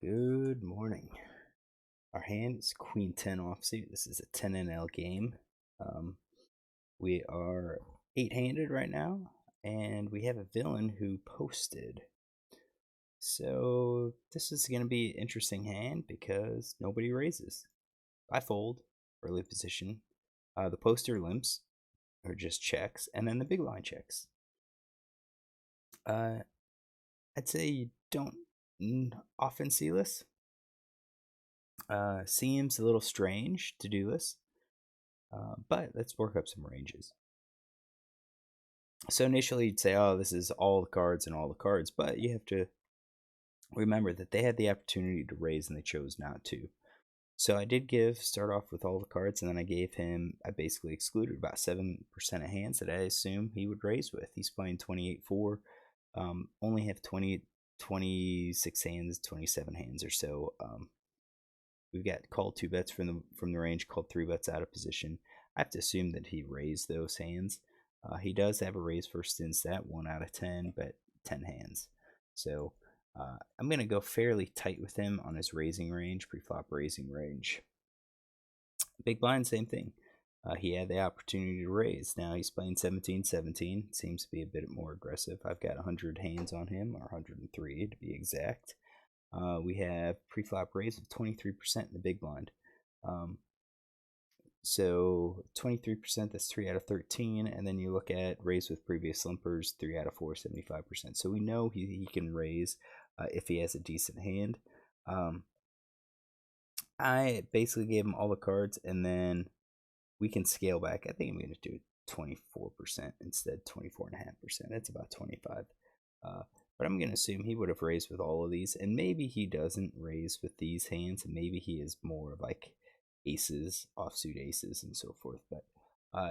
Good morning. Our hand is Queen 10 offsuit. This is a 10 NL game. Um, we are 8-handed right now, and we have a villain who posted. So this is going to be an interesting hand because nobody raises. I fold, early position. The poster limps, or just checks, and then the big line checks. I'd say you don't often see this. Seems a little strange to do this, but let's work up some ranges. So initially you'd say, oh, this is all the cards and all the cards, but you have to remember that they had the opportunity to raise and they chose not to. So I did start off with all the cards, and then I basically excluded about 7% of hands that I assume he would raise with. He's playing 28-4, only have 26 hands, 27 hands or so. We've got called 2 bets from the range, called 3 bets out of position. I have to assume that he raised those hands. He does have a raise first in stat, 1 out of 10, but 10 hands. So I'm going to go fairly tight with him on his raising range, pre-flop raising range. Big blind, same thing. He had the opportunity to raise. Now he's playing 17-17. Seems to be a bit more aggressive. I've got 100 hands on him, or 103 to be exact. We have pre-flop raise of 23% in the big blind. So 23%, that's 3 out of 13. And then you look at raise with previous slumpers, 3 out of 4, 75%. So we know he can raise if he has a decent hand. I basically gave him all the cards, and then we can scale back. I think I'm going to do 24% instead, 24.5%. That's about 25. But I'm going to assume he would have raised with all of these, and maybe he doesn't raise with these hands, and maybe he is more like aces, offsuit aces, and so forth. But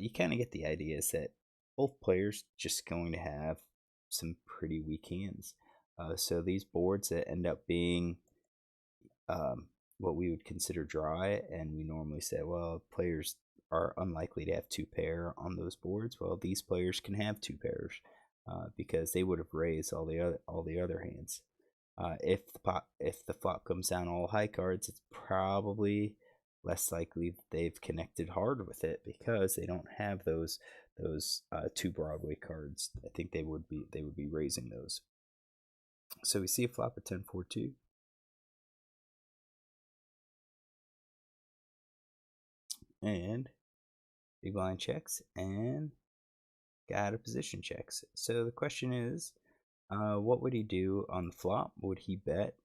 you kind of get the idea is that both players just going to have some pretty weak hands. So these boards that end up being what we would consider dry, and we normally say, well, players are unlikely to have 2 pair on those boards. Well, these players can have 2 pairs because they would have raised all the other hands. If the flop comes down all high cards, it's probably less likely they've connected hard with it because they don't have those 2 Broadway cards. I think they would be raising those. So we see a flop of 10-4-2. And big blind checks and got a position checks. So the question is, what would he do on the flop? Would he bet?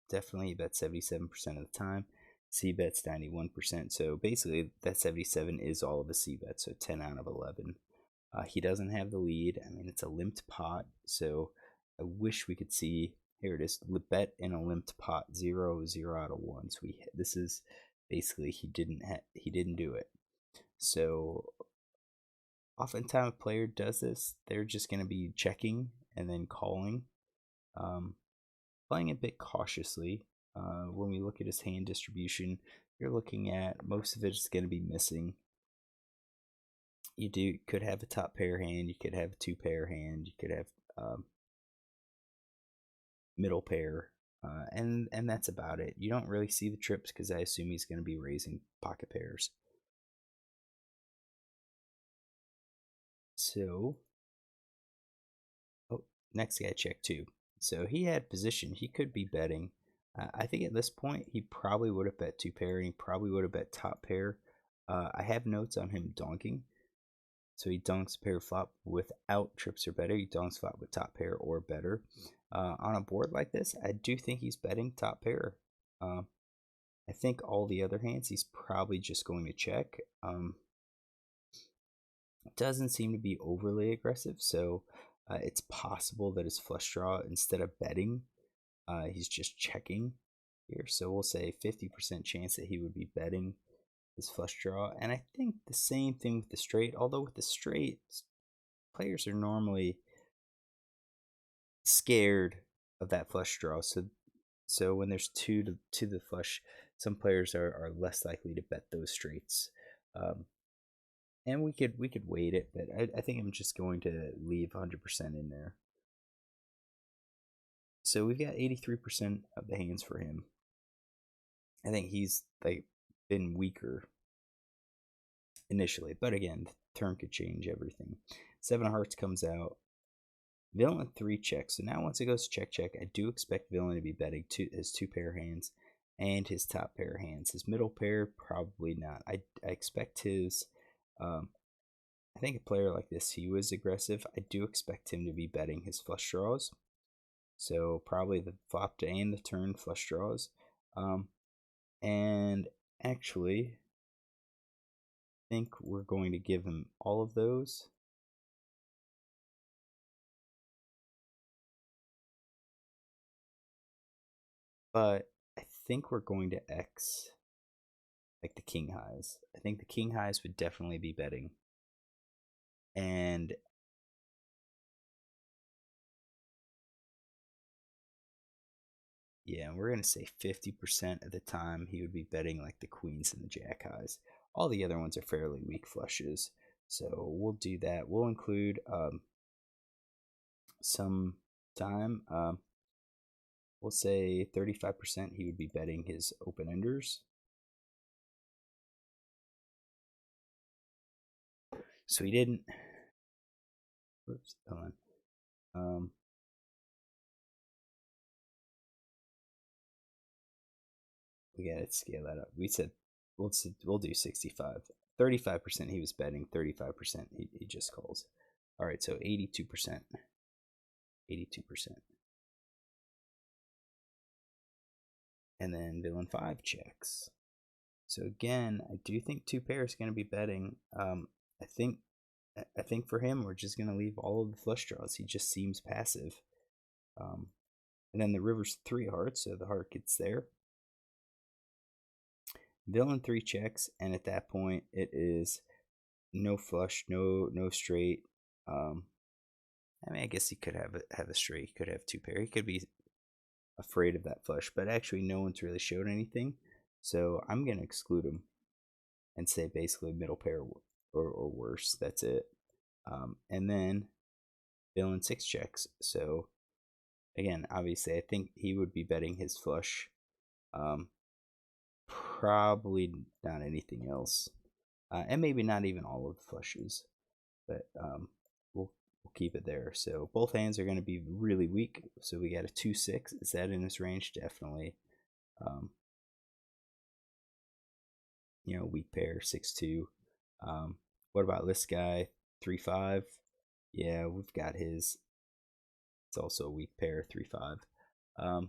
Definitely he bets 77% of the time. C bets 91%. So basically that 77 is all of a C bet. So 10 out of 11. He doesn't have the lead. I mean, it's a limped pot. So I wish we could see, here it is, bet in a limped pot, 0 out of 1. So this is basically he didn't do it. So oftentimes a player does this, they're just going to be checking and then calling, playing a bit cautiously. When we look at his hand distribution, you're looking at most of it is going to be missing. You could have a top pair hand, you could have a 2 pair hand, you could have middle pair, and that's about it. You don't really see the trips because I assume he's going to be raising pocket pairs. So, oh, next guy check 2. So he had position. He could be betting. I think at this point he probably would have bet 2 pair, and he probably would have bet top pair. I have notes on him donking. So he donks pair flop without trips or better. He donks flop with top pair or better. On a board like this, I do think he's betting top pair. I think all the other hands he's probably just going to check. Doesn't seem to be overly aggressive, so it's possible that his flush draw, instead of betting, he's just checking here. So we'll say 50% chance that he would be betting his flush draw. And I think the same thing with the straight, although with the straight, players are normally scared of that flush draw. So when there's 2 to the flush, some players are less likely to bet those straights. And we could weight it, but I think I'm just going to leave 100% in there. So we've got 83% of the hands for him. I think he's like been weaker initially, but again, the turn could change everything. 7 of hearts comes out. Villain 3 checks. So now once it goes check check, I do expect Villain to be betting his 2 pair hands and his top pair of hands. His middle pair, probably not. I expect his. I think a player like this, he was aggressive. I do expect him to be betting his flush draws. So probably the flop and the turn flush draws. And actually, I think we're going to give him all of those. But I think we're going to X like the king highs. I think the king highs would definitely be betting. And yeah, we're going to say 50% of the time he would be betting like the queens and the jack highs. All the other ones are fairly weak flushes. So we'll do that. We'll include some time. We'll say 35% he would be betting his open enders. So he didn't. Whoops, hold on. We gotta scale that up. We said we'll do 65. 35% he was betting, 35% he just calls. All right, so 82%. 82%. And then villain 5 checks. So again, I do think 2 pair is going to be betting. I think for him, we're just going to leave all of the flush draws. He just seems passive. And then the river's 3 hearts, so the heart gets there. Villain 3 checks, and at that point, it is no flush, no straight. I mean, I guess he could have a straight. He could have 2 pair. He could be afraid of that flush, but actually, no one's really showed anything. So I'm gonna exclude him and say basically middle pair or worse. That's it. And then villain 6 checks. So again, obviously, I think he would be betting his flush. Probably not anything else, and maybe not even all of the flushes, but we'll keep it there. So both hands are going to be really weak. So we got a 2-6. Is that in his range? Definitely. Weak pair 6-2. What about this guy 3-5? Yeah, we've got his. It's also a weak pair 3-5.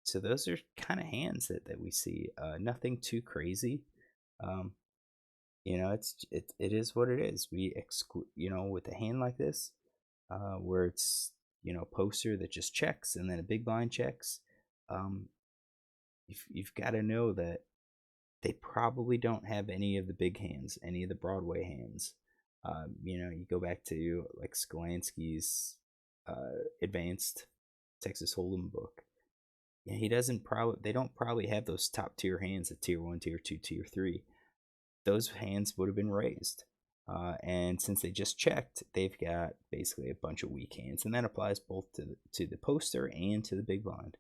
So those are kind of hands that we see. Nothing too crazy. It is what it is. We exclude, with a hand like this, where it's poster that just checks and then a big blind checks. You've got to know that they probably don't have any of the big hands, any of the Broadway hands. You go back to like Skolansky's advanced Texas Hold'em book. Yeah, they don't probably have those top tier hands at tier 1, tier 2, tier 3. Those hands would have been raised. And since they just checked, they've got basically a bunch of weak hands, and that applies both to the poster and to the big blind.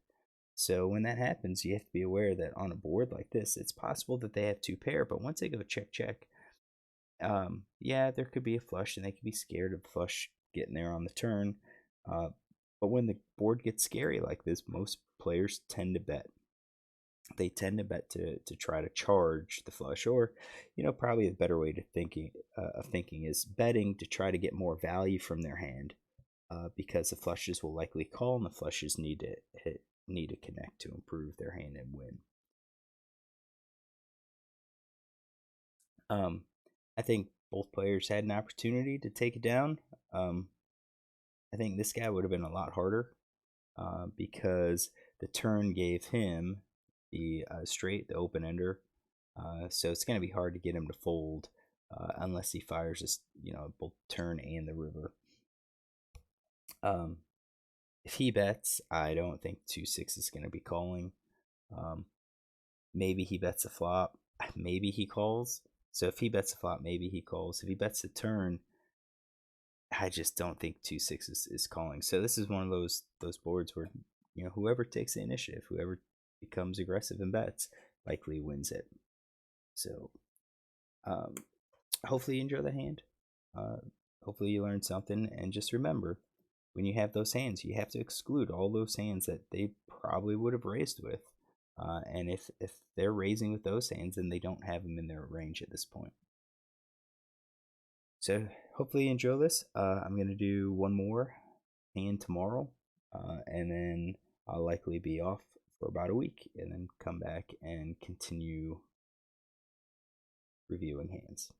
So when that happens, you have to be aware that on a board like this, it's possible that they have 2 pair, but once they go check check, yeah, there could be a flush, and they could be scared of the flush getting there on the turn. But when the board gets scary like this, most players tend to bet. They tend to bet to try to charge the flush, or probably a better way to thinking is betting to try to get more value from their hand, because the flushes will likely call, and the flushes need to connect to improve their hand and win. I think both players had an opportunity to take it down. I think this guy would have been a lot harder, because the turn gave him the straight, the open ender. So it's going to be hard to get him to fold unless he fires this, both turn and the river. If he bets, I don't think 2-6 is going to be calling. Maybe he bets a flop. Maybe he calls. So if he bets a flop, maybe he calls. If he bets a turn, I just don't think 2-6 is calling. So this is one of those boards where whoever takes the initiative, whoever becomes aggressive in bets, likely wins it. So, hopefully you enjoy the hand. Hopefully you learned something, and just remember, when you have those hands, you have to exclude all those hands that they probably would have raised with. And if they're raising with those hands, then they don't have them in their range at this point. So hopefully you enjoy this. I'm going to do one more hand tomorrow, and then I'll likely be off for about a week, and then come back and continue reviewing hands.